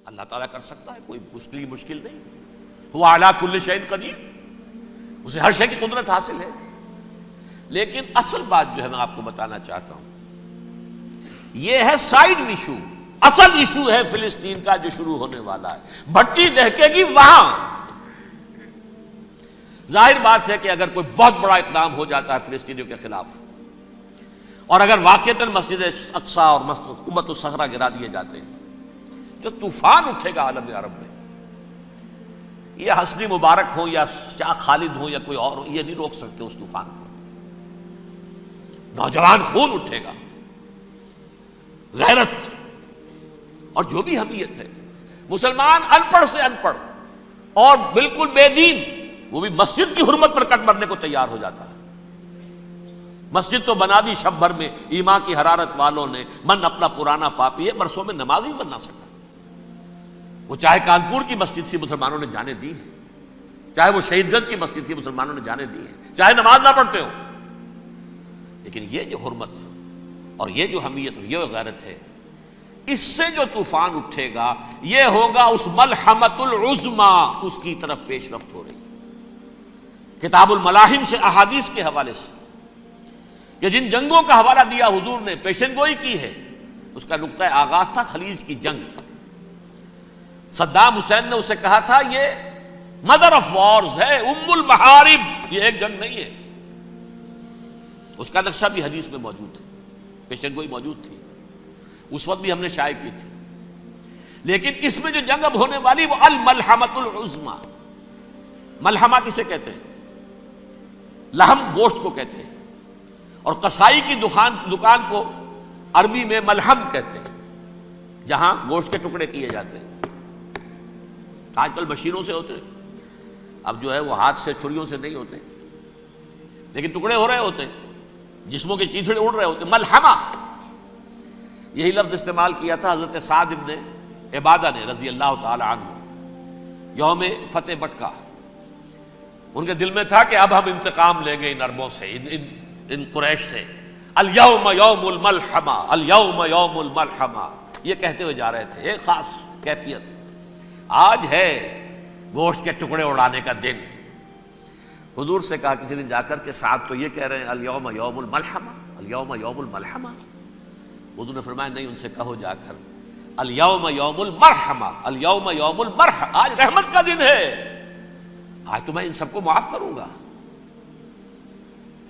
اللہ تعالیٰ کر سکتا ہے، کوئی اس کے لیے مشکل نہیں. ہوا علی کل شیء قدیر، اسے ہر شے کی قدرت حاصل ہے. لیکن اصل بات جو ہے میں آپ کو بتانا چاہتا ہوں، یہ ہے سائیڈ ایشو. اصل ایشو ہے فلسطین کا جو شروع ہونے والا ہے. بھٹی دہکے گی وہاں. ظاہر بات ہے کہ اگر کوئی بہت بڑا اقدام ہو جاتا ہے فلسطینیوں کے خلاف، اور اگر واقعتاً مسجد اقصیٰ اور قبۃ الصخرہ گرا دیے جاتے ہیں، جو طوفان اٹھے گا عالم عرب میں، یہ حسنی مبارک ہوں یا شاہ خالد ہوں یا کوئی اور ہو، یہ نہیں روک سکتے اس طوفان کو. نوجوان خون اٹھے گا، غیرت اور جو بھی حمیت ہے. مسلمان ان پڑھ سے ان پڑھ اور بالکل بے دین، وہ بھی مسجد کی حرمت پر کٹ مرنے کو تیار ہو جاتا ہے. مسجد تو بنا دی شب بھر میں ایمان کی حرارت والوں نے، من اپنا پرانا پاپی ہے، برسوں میں نماز ہی بن نہ سکا. وہ چاہے کانپور کی مسجد سے مسلمانوں نے جانے دی ہیں، چاہے وہ شہید گنج کی مسجد تھی مسلمانوں نے جانے دی ہیں، چاہے نماز نہ پڑھتے ہو. لیکن یہ جو حرمت اور یہ جو حمیت اور یہ غیرت ہے، اس سے جو طوفان اٹھے گا یہ ہوگا اس ملحمۃ العظمی، اس کی طرف پیش رفت ہو رہی. کتاب الملاحم سے احادیث کے حوالے سے کہ جن جنگوں کا حوالہ دیا حضور نے، پیشن گوئی کی ہے، اس کا نقطہ آغاز تھا خلیج کی جنگ. صدام حسین نے اسے کہا تھا یہ مدر آف وارز ہے، ام المحارب، یہ ایک جنگ نہیں ہے. اس کا نقشہ بھی حدیث میں موجود ہے، پیشن گوئی موجود تھی، اس وقت بھی ہم نے شائع کی تھی. لیکن اس میں جو جنگ اب ہونے والی وہ الملحمۃ العظمی. ملحمہ کسے کہتے ہیں؟ لحم گوشت کو کہتے ہیں، اور قصائی کی دکان کو عربی میں ملحم کہتے ہیں، جہاں گوشت کے ٹکڑے کیے جاتے ہیں. آج کل مشینوں سے ہوتے ہیں، اب جو ہے وہ ہاتھ سے چھریوں سے نہیں ہوتے، لیکن ٹکڑے ہو رہے ہوتے ہیں، جسموں کے چیتھڑے اڑ رہے ہوتے ہیں. ملحمہ، یہی لفظ استعمال کیا تھا حضرت سعد ابن عبادہ نے رضی اللہ تعالی عنہ یوم فتح مکہ. ان کے دل میں تھا کہ اب ہم انتقام لیں گے ان عربوں سے، ان قریش سے. الیوم یوم الملحمہ، الیوم یوم الملحمہ، یہ کہتے ہوئے جا رہے تھے. ایک خاص کیفیت، آج ہے گوشت کے ٹکڑے اڑانے کا دن. حضور سے کہا کسی دن جا کر کہ سعد تو یہ کہہ رہے ہیں الیوم یوم الملحمہ، الیوم یوم الملحمہ. حضور نے فرمایا نہیں، ان سے کہو جا کر الیوم یوم المرحمہ، الیوم یوم المرحمہ، آج رحمت کا دن ہے، آج تو میں ان سب کو معاف کروں گا.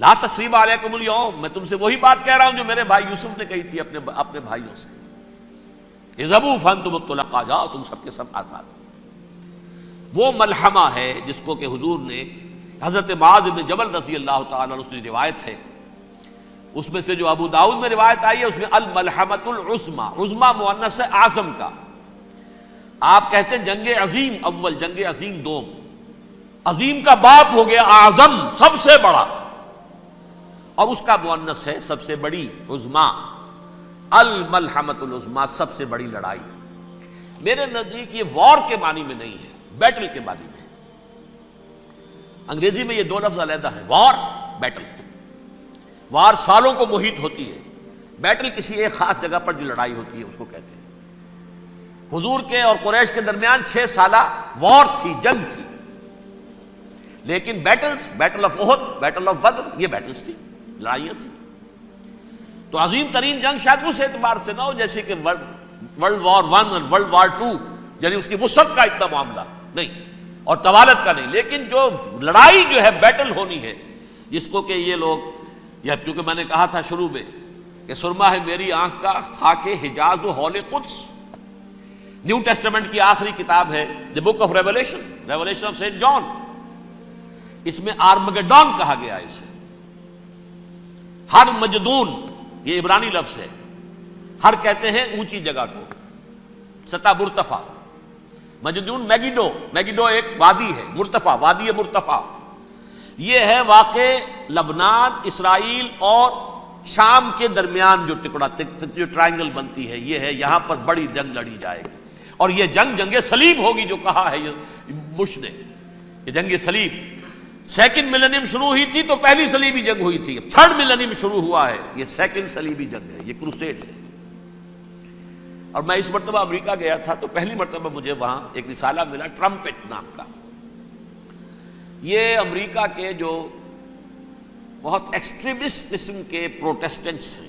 لا تثریب علیکم اليوم، میں تم سے وہی بات کہہ رہا ہوں جو میرے بھائی یوسف نے کہی تھی اپنے بھائیوں سے، اذهبوا فانتم الطلقاء، جاؤ تم سب کے سب آزاد. وہ ملحمہ ہے جس کو کہ حضور نے حضرت معاذ بن جبل رضی اللہ تعالیٰ عنہ، اس کی روایت ہے، اس میں سے جو ابو داؤد میں روایت آئی ہے اس میں الملحمۃ العظمی، عظمی مؤنث ہے اعظم کا. آپ کہتے ہیں جنگ عظیم اول، جنگ عظیم دوم، عظیم کا باپ ہو گیا اعظم، سب سے بڑا، اور اس کا مؤنث ہے سب سے بڑی، عظمی. الملحمۃ العظمی، سب سے بڑی لڑائی. میرے نزدیک یہ وار کے معنی میں نہیں ہے، بیٹل کے معنی میں. انگریزی میں یہ دو لفظ علیحدہ ہیں، وار، بیٹل. وار سالوں کو محیط ہوتی ہے، بیٹل کسی ایک خاص جگہ پر جو لڑائی ہوتی ہے اس کو کہتے ہیں. حضور کے اور قریش کے درمیان 6 سالہ وار تھی، جنگ تھی. لیکن battles, battle of Uhud, battle of Badr, یہ بیٹلز تھی، لڑائیاں تھیں. تو عظیم ترین جنگ شاید اس اعتبار سے نہ ہو جیسے کہ ورلڈ وار 1 اور ورلڈ وار 2، یعنی اس کی وسعت کا اتنا معاملہ نہیں اور طوالت کا نہیں. لیکن جو لڑائی جو ہے بیٹل ہونی ہے، جس کو کہ یہ لوگ، یا چونکہ میں نے کہا تھا شروع میں کہ سرما ہے میری آنکھ کا خاک حجاز و حول قدس. نیو ٹیسٹمنٹ کی آخری کتاب ہے the book of revelation, revelation of saint John. اس میں آرمگڈون کہا گیا ہے اسے. ہر مجدون، یہ عبرانی لفظ ہے. ہر کہتے ہیں اونچی جگہ کو، سطح مرتفع. مجدون میگیڈو، میگیڈو ایک وادی ہے، مرتفع، وادی مرتفع. یہ ہے واقع لبنان، اسرائیل اور شام کے درمیان جو ٹکڑا، جو ٹرائنگل بنتی ہے، یہ ہے. یہاں پر بڑی جنگ لڑی جائے گی، اور یہ جنگ صلیب ہوگی جو کہا ہے بش نے، یہ جنگ صلیب. سیکنڈ ملینیم شروع ہوئی تھی تو پہلی صلیبی جنگ ہوئی تھی، تھرڈ ملینیم شروع ہوا ہے، یہ سیکنڈ صلیبی جنگ ہے، یہ کروسیڈ ہے. اور میں اس مرتبہ امریکہ گیا تھا تو پہلی مرتبہ مجھے وہاں ایک رسالہ ملا ٹرمپٹ نام کا. یہ امریکہ کے جو بہت ایکسٹریمسٹ قسم کے پروٹیسٹنٹس ہیں،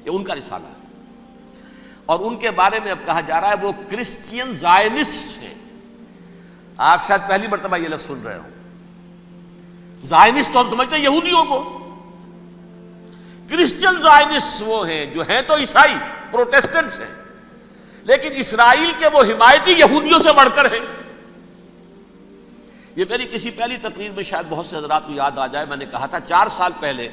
یہ ان کا رسالہ ہے، اور ان کے بارے میں اب کہا جا رہا ہے وہ کرسچین زائنسٹ ہیں. آپ شاید پہلی مرتبہ یہ لفظ سن رہے ہوں. زائنسٹ تو ہم سمجھتے ہیں یہودیوں کو، کرسچین زائنسٹ وہ ہیں جو ہیں تو عیسائی پروٹیسٹنٹس ہیں، لیکن اسرائیل کے وہ حمایتی یہودیوں سے بڑھ کر ہیں. یہ میری کسی پہلی تقریر میں شاید بہت سے حضرات کو یاد آ جائے، میں نے کہا تھا 4 سال پہلے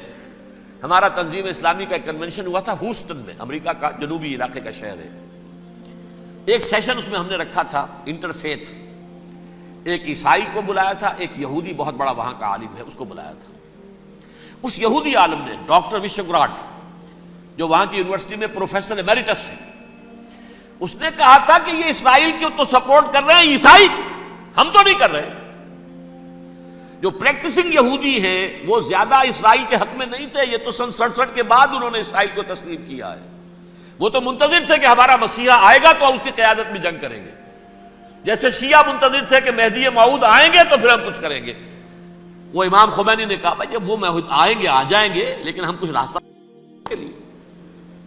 ہمارا تنظیم اسلامی کا ایک کنونشن ہوا تھا ہوسٹن میں، امریکہ کا جنوبی علاقے کا شہر ہے. ایک سیشن اس میں ہم نے رکھا تھا انٹرفیتھ، ایک عیسائی کو بلایا تھا، ایک یہودی بہت بڑا وہاں کا عالم ہے اس کو بلایا تھا. اس یہودی عالم نے ڈاکٹر وشوگراڈ، جو وہاں کی یونیورسٹی میں پروفیسر ایمیریٹس ہے، اس نے کہا تھا کہ یہ اسرائیل کو تو سپورٹ کر رہے ہیں عیسائی، ہم تو نہیں کر رہے. جو پریکٹسنگ یہودی ہیں وہ زیادہ اسرائیل کے حق میں نہیں تھے، یہ تو سن 67 کے بعد انہوں نے اسرائیل کو تسلیم کیا ہے. وہ تو منتظر تھے کہ ہمارا مسیحا آئے گا تو اس کی قیادت میں جنگ کریں گے، جیسے شیعہ منتظر تھے کہ مہدی موعود آئیں گے تو پھر ہم کچھ کریں گے. وہ امام خمینی نے کہا بھائی جب وہ آئیں گے آ جائیں گے، لیکن ہم کچھ راستہ کے لیے.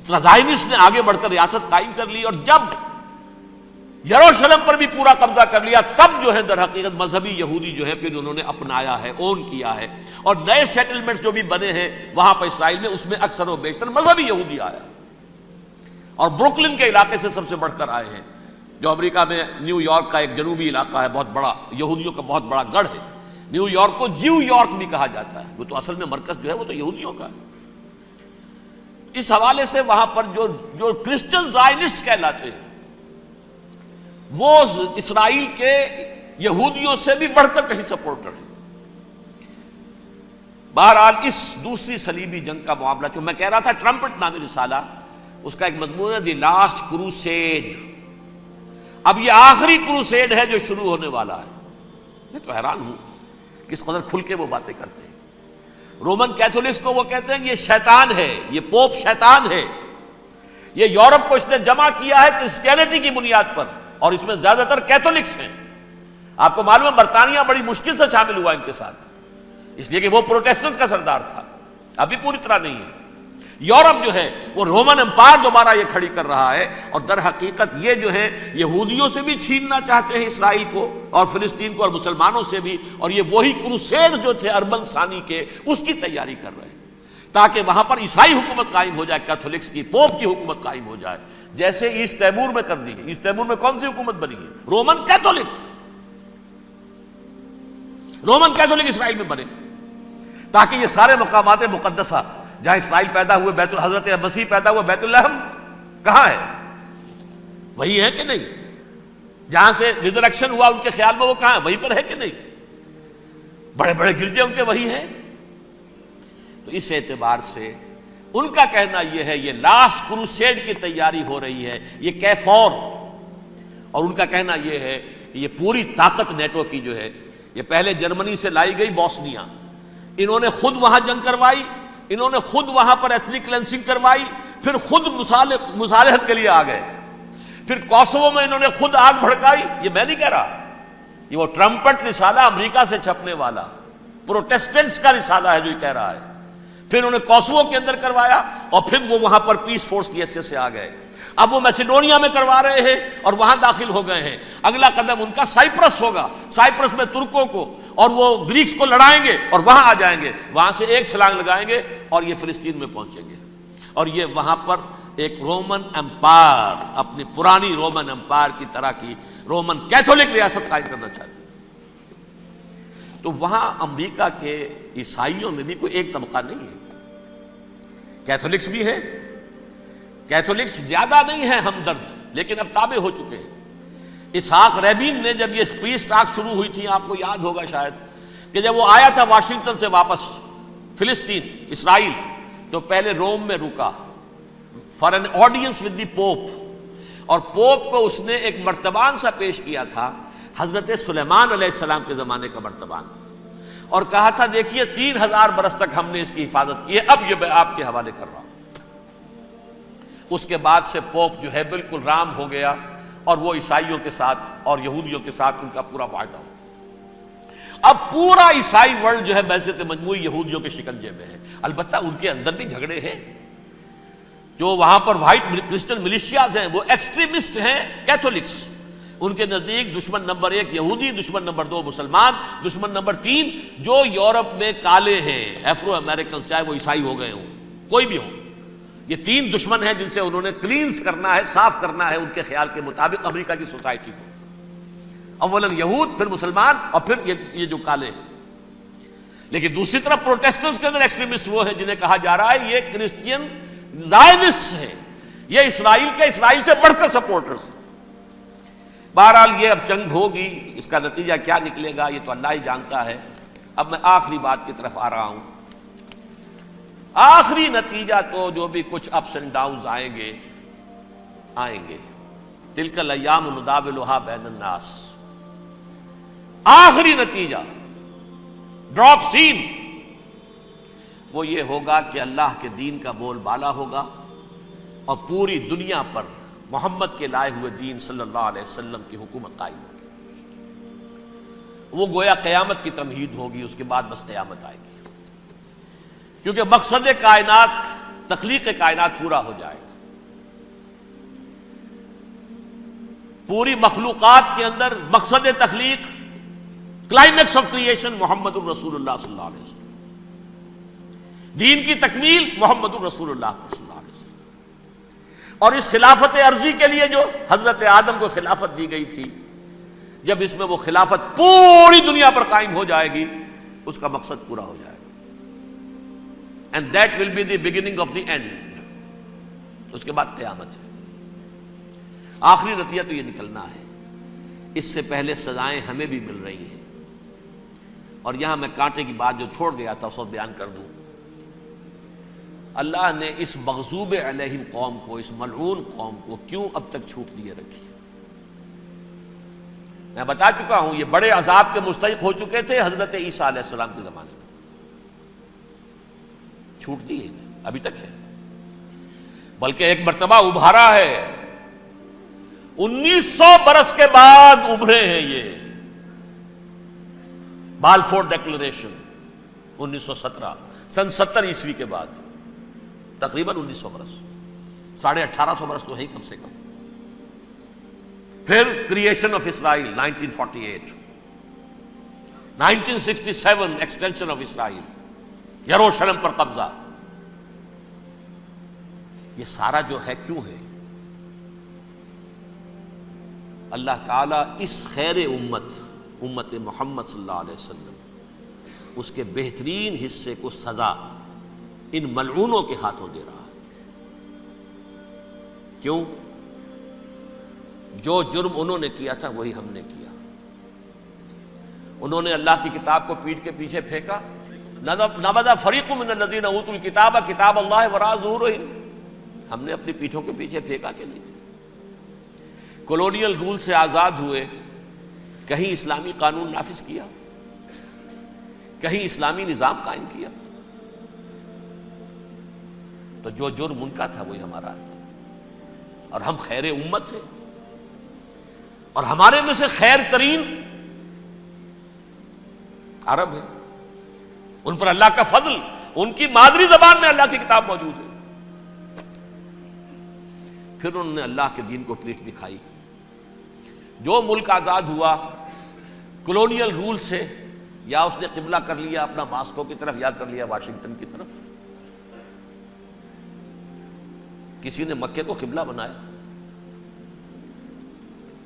زائنسٹ نے آگے بڑھ کر ریاست قائم کر لی، اور جب یروشلم پر بھی پورا قبضہ کر لیا تب جو ہے در حقیقت مذہبی یہودی جو ہے پھر انہوں نے اپنایا ہے، اون کیا ہے، اور نئے سیٹلمنٹس جو بھی بنے ہیں وہاں پر اسرائیل میں اس میں اکثر و بیشتر مذہبی یہودی آیا، اور بروکلن کے علاقے سے سب سے بڑھ کر آئے ہیں، جو امریکہ میں نیو یارک کا ایک جنوبی علاقہ ہے، بہت بڑا یہودیوں کا بہت بڑا گڑھ ہے. نیو یارک کو جیو یارک بھی کہا جاتا ہے، وہ تو اصل میں مرکز جو ہے وہ تو یہودیوں کا ہے. اس حوالے سے وہاں پر جو کرسچن زائنسٹ کہلاتے ہیں وہ اسرائیل کے یہودیوں سے بھی بڑھ کر کہیں سپورٹر ہیں. بہرحال اس دوسری صلیبی جنگ کا معاملہ جو میں کہہ رہا تھا، ٹرمپٹ نامی رسالہ، اس کا ایک مضمون ہے دی لاسٹ کروسیڈ. اب یہ آخری کروسیڈ ہے جو شروع ہونے والا ہے. میں تو حیران ہوں کس قدر کھل کے وہ باتیں کرتے ہیں. رومن کیتھولکس کو وہ کہتے ہیں کہ یہ شیطان ہے، یہ پوپ شیطان ہے، یہ یورپ کو اس نے جمع کیا ہے کرسچینٹی کی بنیاد پر، اور اس میں زیادہ تر کیتھولکس ہیں. آپ کو معلوم ہے برطانیہ بڑی مشکل سے شامل ہوا ان کے ساتھ، اس لیے کہ وہ پروٹیسٹنٹس کا سردار تھا، ابھی پوری طرح نہیں ہے. یورپ جو ہے وہ رومن امپائر دوبارہ یہ کھڑی کر رہا ہے، اور در حقیقت یہ جو ہے یہودیوں سے بھی چھیننا چاہتے ہیں اسرائیل کو اور فلسطین کو، اور مسلمانوں سے بھی، اور یہ وہی کروسیڈ جو تھے اربن ثانی کے اس کی تیاری کر رہے ہیں تاکہ وہاں پر عیسائی حکومت قائم ہو جائے، کیتھولکس کی، پوپ کی حکومت قائم ہو جائے، جیسے ایسٹ تیمور میں کر دی ہے. ایسٹ تیمور میں کون سی حکومت بنی ہے؟ Roman Catholic. رومن کیتھولک اسرائیل میں بنے تاکہ یہ سارے مقامات مقدسہ جہاں اسرائیل پیدا ہوئے، حضرت مسیح پیدا ہوئے، بیت الحم کہاں ہے؟ وہی ہے کہ نہیں؟ جہاں سے ریزریکشن ہوا ان کے خیال میں وہ کہاں ہے؟ وہیں پر ہے کہ نہیں؟ بڑے بڑے گرجے ان کے وہی ہیں. تو اس اعتبار سے ان کا کہنا یہ ہے یہ لاسٹ کروسیڈ کی تیاری ہو رہی ہے، یہ کیفور. اور ان کا کہنا یہ ہے کہ یہ پوری طاقت نیٹو کی جو ہے، یہ پہلے جرمنی سے لائی گئی بوسنیا، انہوں نے خود وہاں جنگ کروائی، انہوں نے خود وہاں پر ایتھنک کلینسنگ کروائی، پھر خود مصالحت کے لیے آ گئے، پھر کوسوو میں انہوں نے خود آگ بھڑکائی. یہ میں نہیں کہہ رہا، یہ وہ ٹرمپٹ رسالہ امریکہ سے چھپنے والا پروٹیسٹنٹس کا رسالہ ہے جو یہ کہہ رہا ہے. پھر انہوں نے کوسوو کے اندر کروایا، اور پھر وہ وہاں پر پیس فورس کی حیثیت سے آ گئے. اب وہ میسیڈونیا میں کروا رہے ہیں اور وہاں داخل ہو گئے ہیں. اگلا قدم ان کا سائپرس ہوگا، سائپرس میں ترکوں کو اور وہ گریکس کو لڑائیں گے اور وہاں آ جائیں گے، وہاں سے ایک چھلانگ لگائیں گے اور یہ فلسطین میں پہنچیں گے، اور یہ وہاں پر ایک رومن امپائر، اپنی پرانی رومن امپائر کی طرح کی رومن کیتھولک ریاست قائم کرنا چاہتے ہیں. تو وہاں امریکہ کے عیسائیوں میں بھی کوئی ایک طبقہ نہیں ہے، کیتھولکس بھی ہے، کیتھولکس زیادہ نہیں ہے ہمدرد، لیکن اب تابع ہو چکے ہیں. اسحاق ریبین نے جب یہ پیس ٹاک شروع ہوئی تھی، آپ کو یاد ہوگا شاید کہ جب وہ آیا تھا واشنگٹن سے واپس فلسطین اسرائیل، تو پہلے روم میں رکا for an audience with the Pope, اور پوپ کو اس نے ایک مرتبان سا پیش کیا تھا، حضرت سلیمان علیہ السلام کے زمانے کا مرتبان، اور کہا تھا دیکھیے 3000 برس تک ہم نے اس کی حفاظت کی ہے، اب یہ میں آپ کے حوالے کر رہا ہوں. اس کے بعد سے پوپ جو ہے بالکل رام ہو گیا، اور وہ عیسائیوں کے ساتھ اور یہودیوں کے ساتھ ان کا پورا معاہدہ ہو۔ اب پورا عیسائی ورلڈ جو ہے بعثت مجموعی یہودیوں کے شکنجے میں ہے۔ البتہ ان کے اندر بھی جھگڑے ہیں، جو وہاں پر وائٹ کرسچن ملیشیاز ہیں وہ ایکسٹریمسٹ ہیں کیتھولکس، ان کے نزدیک دشمن نمبر 1 یہودی، دشمن نمبر 2 مسلمان، دشمن نمبر 3 جو یورپ میں کالے ہیں، ایفرو امریکن، چاہے وہ عیسائی ہو گئے ہوں، کوئی بھی ہو، یہ 3 دشمن ہیں جن سے انہوں نے کلینز کرنا ہے، صاف کرنا ہے ان کے خیال کے مطابق امریکہ کی سوسائٹی کو۔ اولا یہود، پھر مسلمان، اور پھر یہ جو کالے ہیں۔ لیکن دوسری طرف پروٹیسٹنٹس کے اندر ایکسٹریمسٹ وہ ہیں جنہیں کہا جا رہا ہے یہ کرسچین زائنسٹ ہیں، یہ اسرائیل کے، اسرائیل سے بڑھ کر سپورٹرز ہیں۔ بہرحال یہ اب جنگ ہوگی، اس کا نتیجہ کیا نکلے گا یہ تو اللہ ہی جانتا ہے۔ اب میں آخری بات کی طرف آ رہا ہوں۔ آخری نتیجہ تو جو بھی کچھ اپس اینڈ ڈاؤنز آئیں گے، تلک الایام نداولھا بین الناس، آخری نتیجہ ڈراپ سین وہ یہ ہوگا کہ اللہ کے دین کا بول بالا ہوگا، اور پوری دنیا پر محمد کے لائے ہوئے دین صلی اللہ علیہ وسلم کی حکومت قائم ہوگی۔ وہ گویا قیامت کی تمہید ہوگی، اس کے بعد بس قیامت آئے گی، کیونکہ مقصد کائنات، تخلیق کائنات پورا ہو جائے گا۔ پوری مخلوقات کے اندر مقصد تخلیق، کلائمیکس آف کریشن محمد الرسول اللہ صلی اللہ علیہ وسلم، دین کی تکمیل محمد الرسول اللہ صلی اللہ علیہ وسلم۔ اور اس خلافت عرضی کے لیے جو حضرت آدم کو خلافت دی گئی تھی، جب اس میں وہ خلافت پوری دنیا پر قائم ہو جائے گی، اس کا مقصد پورا ہو جائے گا۔ And that will be the beginning of the end۔ اس کے بعد قیامت ہے۔ آخری نتیجہ تو یہ نکلنا ہے۔ اس سے پہلے سزائیں ہمیں بھی مل رہی ہیں، اور یہاں میں کانٹے کی بات جو چھوڑ گیا تھا اس وقت بیان کر دوں۔ اللہ نے اس مغضوب علیہم قوم کو، اس ملعون قوم کو کیوں اب تک چھوٹ دیے رکھی؟ میں بتا چکا ہوں یہ بڑے عذاب کے مستحق ہو چکے تھے حضرت عیسیٰ علیہ السلام کے زمانے میں، چھوٹ دی ہے ابھی تک ہے، بلکہ ایک مرتبہ ابھارا ہے، 1900 برس کے بعد ابھرے ہیں یہ۔ بالفور ڈیکلریشن 1917، سن 70 عیسوی کے بعد، تقریباً 1900 برس، 1850 برس تو ہے ہی کم سے کم۔ پھر creation of Israel 1948، 1967 extension of Israel, یروشلم پر قبضہ۔ یہ سارا جو ہے کیوں ہے؟ اللہ تعالیٰ اس خیر امت محمد صلی اللہ علیہ وسلم، اس کے بہترین حصے کو سزا ان ملعونوں کے ہاتھوں دے رہا ہے۔ کیوں؟ جو جرم انہوں نے کیا تھا وہی ہم نے کیا۔ انہوں نے اللہ کی کتاب کو پیٹھ کے پیچھے پھینکا، نبذ فریق من الذین اوتوا الکتاب کتاب اللہ وراء ظہورہم، ہم نے اپنی پیٹھوں کے پیچھے پھینکا کہ نہیں؟ کولونیل رول سے آزاد ہوئے، کہیں اسلامی قانون نافذ کیا، کہیں اسلامی نظام قائم کیا؟ تو جو جرم ان کا تھا وہی ہمارا ہے، اور ہم خیر امت ہیں، اور ہمارے میں سے خیر ترین عرب ہیں، ان پر اللہ کا فضل، ان کی مادری زبان میں اللہ کی کتاب موجود ہے۔ پھر انہوں نے اللہ کے دین کو پیٹھ دکھائی۔ جو ملک آزاد ہوا کولونیل رول سے، یا اس نے قبلہ کر لیا اپنا ماسکو کی طرف، یا کر لیا واشنگٹن کی طرف، کسی نے مکے کو قبلہ بنایا،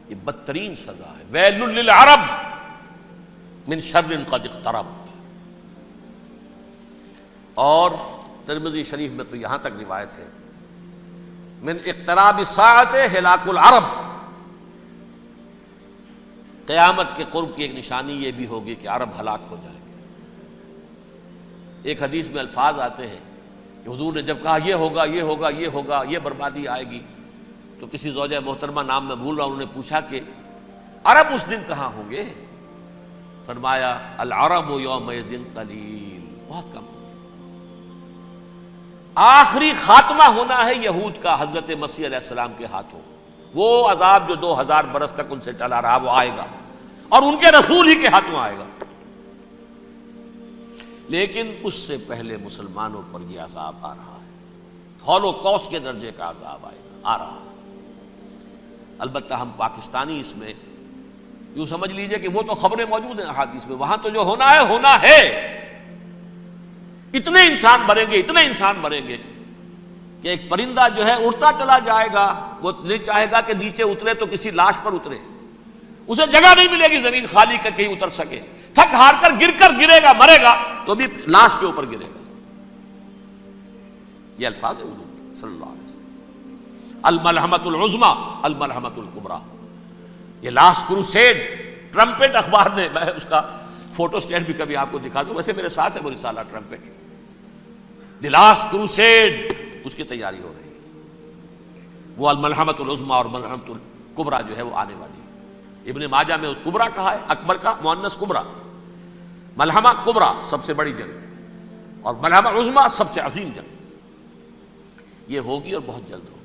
یہ بدترین سزا ہے۔ ویل للعرب من شر قد اقترب۔ اور ترمذی شریف میں تو یہاں تک روایت ہے، من اقتراب الساعۃ ہلاک العرب، قیامت کے قرب کی ایک نشانی یہ بھی ہوگی کہ عرب ہلاک ہو جائیں گے۔ ایک حدیث میں الفاظ آتے ہیں کہ حضور نے جب کہا یہ ہوگا یہ ہوگا یہ ہوگا، یہ بربادی آئے گی، تو کسی زوجہ محترمہ نام میں بھول رہا ہوں، انہوں نے پوچھا کہ عرب اس دن کہاں ہوں گے؟ فرمایا العرب یومئذ قلیل، بہت کم۔ آخری خاتمہ ہونا ہے یہود کا حضرت مسیح علیہ السلام کے ہاتھوں. وہ عذاب جو 2000 برس تک ان سے ٹلا رہا وہ آئے گا اور ان کے رسول ہی کے ہاتھوں آئے گا. لیکن اس سے پہلے مسلمانوں پر یہ عذاب آ رہا ہے، ہولوکاسٹ کے درجے کا عذاب آ رہا ہے. البتہ ہم پاکستانی اس میں یوں سمجھ لیجئے کہ وہ تو خبریں موجود ہیں احادیث میں، وہاں تو جو ہونا ہے. اتنے انسان مریں گے کہ ایک پرندہ جو ہے اڑتا چلا جائے گا، وہ نہیں چاہے گا کہ نیچے اترے تو کسی لاش پر اترے، اسے جگہ نہیں ملے گی زمین خالی کر کہیں اتر سکے، تھک ہار کر گرے گا، مرے گا تو بھی لاش کے اوپر گرے گا. یہ الفاظ ہیں حضور کے صلی اللہ علیہ وسلم. الملحمۃ العظمیٰ الملحمۃ الکبریٰ. یہ لاسٹ کروسیڈ ٹرمپٹ اخبار نے، میں اس کا فوٹو اسٹیٹ بھی کبھی آپ کو دکھا دوں، ویسے میرے ساتھ ہے وہ رسالہ ٹرمپٹ. دی لاسٹ کروسیڈ اس کی تیاری ہو رہی ہے. وہ الملحمۃ العظمیٰ اور ملحمۃ الکبریٰ جو ہے وہ آنے والی ہے. ابن ماجہ میں کبریٰ کہا ہے، اکبر کا مؤنث کبریٰ. ملحمہ کبریٰ سب سے بڑی جنگ اور ملحمہ عظمیٰ سب سے عظیم جنگ. یہ ہوگی اور بہت جلد ہوگی.